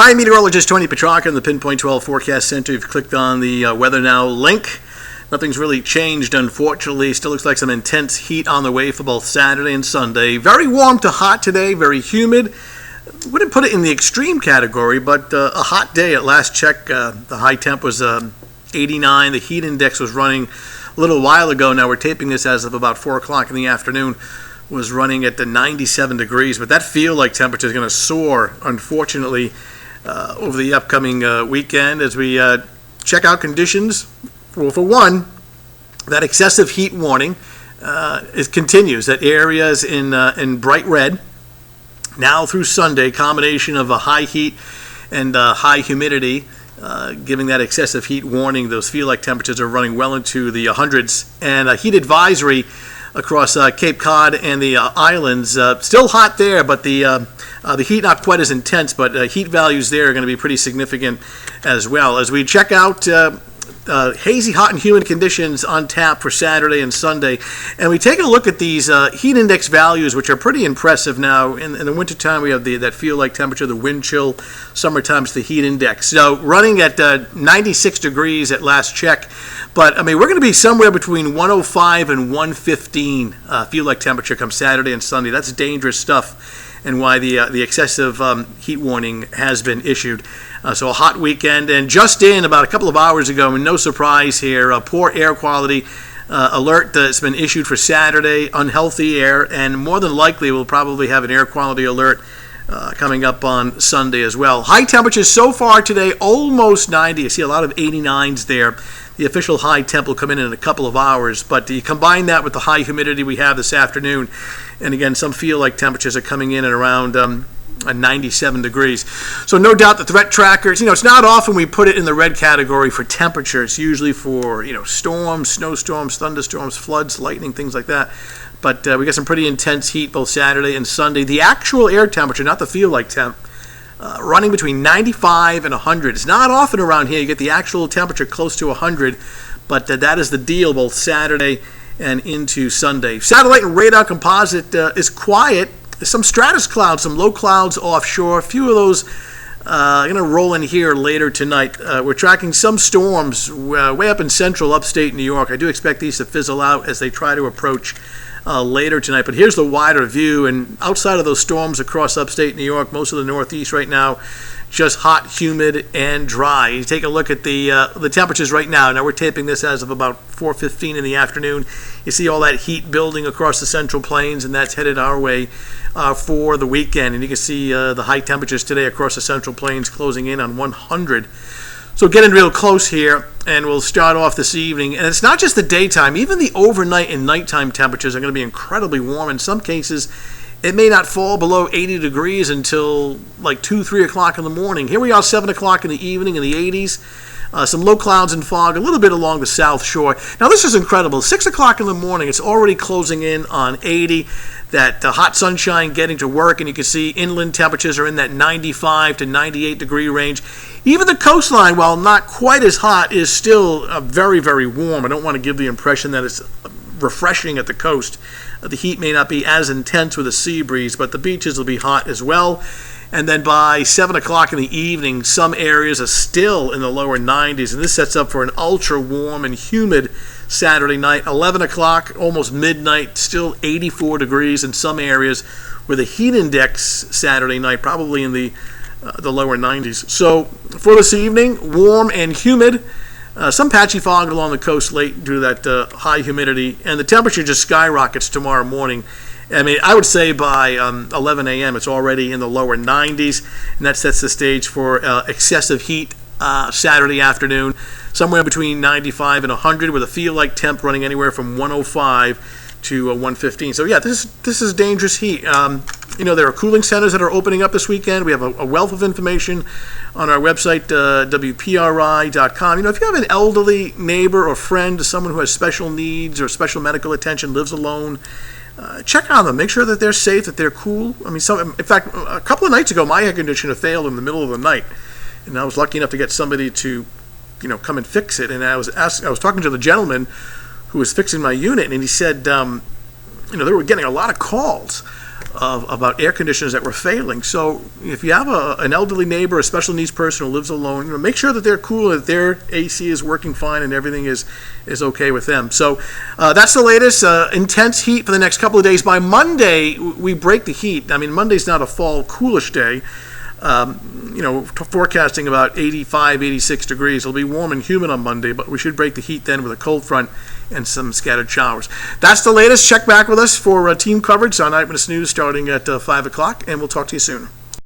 Hi, meteorologist Tony Petrarca in the Pinpoint 12 Forecast Center. You've clicked on the Weather Now link. Nothing's really changed, unfortunately. Still looks like some intense heat on the way for both Saturday and Sunday. Very warm to hot today, very humid. Wouldn't put it in the extreme category, but a hot day at last check. The high temp was 89. The heat index was running a little while ago. Now we're taping this as of about 4 o'clock in the afternoon. Was running at the 97 degrees, but that feel-like temperature is going to soar, unfortunately, over the upcoming weekend as we check out conditions. Well, for one, that excessive heat warning it continues. That areas in bright red now through Sunday, combination of a high heat and high humidity, giving that excessive heat warning. Those feel-like temperatures are running well into the hundreds, and a heat advisory across Cape Cod and the islands. Still hot there, but the heat not quite as intense, but heat values there are going to be pretty significant as well. As we check out hazy, hot, and humid conditions on tap for Saturday and Sunday, and we take a look at these heat index values, which are pretty impressive now. In the wintertime, we have that feel-like temperature, the wind chill. Summertime's the heat index. So running at 96 degrees at last check. But, I mean, we're going to be somewhere between 105 and 115 feel-like temperature come Saturday and Sunday. That's dangerous stuff, and why the excessive heat warning has been issued. So a hot weekend, and just in about a couple of hours ago, and no surprise here, a poor air quality alert that's been issued for Saturday, unhealthy air, and more than likely we'll probably have an air quality alert coming up on Sunday as well. High temperatures so far today, almost 90. You see a lot of 89s there. The official high temp will come in a couple of hours, but you combine that with the high humidity we have this afternoon, and again, some feel-like temperatures are coming in at around 97 degrees. So no doubt the threat trackers, it's not often we put it in the red category for temperature. It's usually for, storms, snowstorms, thunderstorms, floods, lightning, things like that. But we got some pretty intense heat both Saturday and Sunday. The actual air temperature, not the feel-like temp, running between 95 and 100. It's not often around here you get the actual temperature close to 100, but that is the deal both Saturday and into Sunday. Satellite and radar composite is quiet. There's some stratus clouds, some low clouds offshore. A few of those going to roll in here later tonight. We're tracking some storms way up in central upstate New York. I do expect these to fizzle out as they try to approach later tonight. But here's the wider view, and outside of those storms across upstate New York, most of the Northeast right now, just hot, humid, and dry. You take a look at the temperatures right now. Now we're taping this as of about 4:15 in the afternoon. You see all that heat building across the Central Plains, and that's headed our way for the weekend. And you can see the high temperatures today across the Central Plains closing in on 100. So getting real close here, and we'll start off this evening. And it's not just the daytime. Even the overnight and nighttime temperatures are going to be incredibly warm. In some cases, it may not fall below 80 degrees until like 2, 3 o'clock in the morning. Here we are, 7 o'clock in the evening in the 80s. Some low clouds and fog, a little bit along the South Shore. Now, this is incredible. 6 o'clock in the morning, it's already closing in on 80. That hot sunshine getting to work, and you can see inland temperatures are in that 95 to 98 degree range. Even the coastline, while not quite as hot, is still very, very warm. I don't want to give the impression that it's refreshing at the coast. The heat may not be as intense with a sea breeze, but the beaches will be hot as well. And then by 7 o'clock in the evening, some areas are still in the lower 90s, and this sets up for an ultra warm and humid Saturday night. 11 o'clock, almost midnight, still 84 degrees in some areas, with a heat index Saturday night probably in the lower 90s. So for this evening, warm and humid. Some patchy fog along the coast late due to that high humidity, and the temperature just skyrockets tomorrow morning. I mean, I would say by 11 a.m. it's already in the lower 90s, and that sets the stage for excessive heat Saturday afternoon, somewhere between 95 and 100, with a feel-like temp running anywhere from 105 to 115. So yeah, this is dangerous heat. There are cooling centers that are opening up this weekend. We have a wealth of information on our website, WPRI.com. If you have an elderly neighbor or friend, someone who has special needs or special medical attention, lives alone, check on them. Make sure that they're safe, that they're cool. I mean, in fact, a couple of nights ago, my air conditioner failed in the middle of the night, and I was lucky enough to get somebody to, come and fix it. And I was talking to the gentleman who was fixing my unit, and he said, they were getting a lot of calls about air conditioners that were failing. So if you have an elderly neighbor, a special needs person who lives alone, make sure that they're cool, that their AC is working fine and everything is okay with them. So that's the latest. Intense heat for the next couple of days. By Monday, we break the heat. I mean, Monday's not a fall coolish day. Forecasting about 85, 86 degrees. It'll be warm and humid on Monday, but we should break the heat then with a cold front and some scattered showers. That's the latest. Check back with us for team coverage on Eyewitness News starting at 5 o'clock, and we'll talk to you soon.